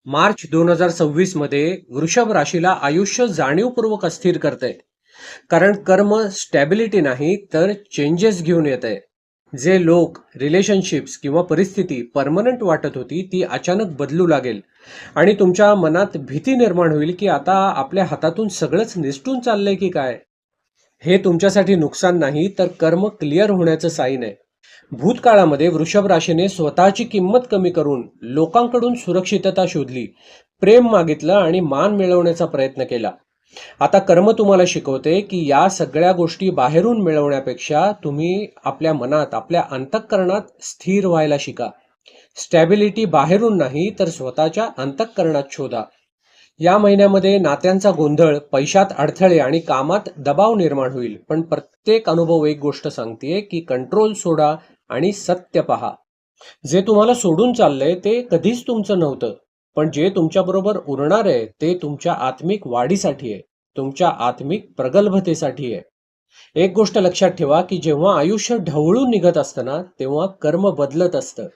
मार्च 2026 मध्ये वृषभ राशीला आयुष्य जाणीवपूर्वक अस्थिर करते. कारण कर्म स्टॅबिलिटी नाही तर चेंजेस घेऊन येत आहे. जे लोक रिलेशनशिप्स किंवा परिस्थिती परमनंट वाटत होती ती अचानक बदलू लागेल. आणि तुमच्या मनात भीती निर्माण होईल की आता आपल्या हातातून सगळंच निसटून चाललंय की काय. हे तुमच्यासाठी नुकसान नाही तर कर्म क्लिअर होण्याचं साईन आहे. भूतकाळामध्ये वृषभ राशीने स्वतःची किंमत कमी करून लोकांकडून सुरक्षितता शोधली, प्रेम मागितलं आणि मान मिळवण्याचा प्रयत्न केला. आता कर्म तुम्हाला शिकवते की या सगळ्या गोष्टी बाहेरून मिळवण्यापेक्षा तुम्ही आपल्या मनात, आपल्या अंतःकरणात स्थिर व्हायला शिका. स्टॅबिलिटी बाहेरून नाही तर स्वतःच्या अंतःकरणात शोधा. या महिन्यामध्ये नात्यांचा गोंधळ, पैशात अडथळे आणि कामात दबाव निर्माण होईल. पण प्रत्येक अनुभव एक गोष्ट सांगतेय की कंट्रोल सोडा आणि सत्य पहा. जे तुम्हाला सोडून चाललंय ते कधीच तुमचं नव्हतं. पण जे तुमच्याबरोबर उरणार आहे ते तुमच्या आत्मिक वाढीसाठी आहे. तुमच्या आत्मिक प्रगल्भतेसाठी आहे. एक गोष्ट लक्षात ठेवा की जेव्हा आयुष्य ढवळून निघत असतं ना तेव्हा कर्म बदलत असतं.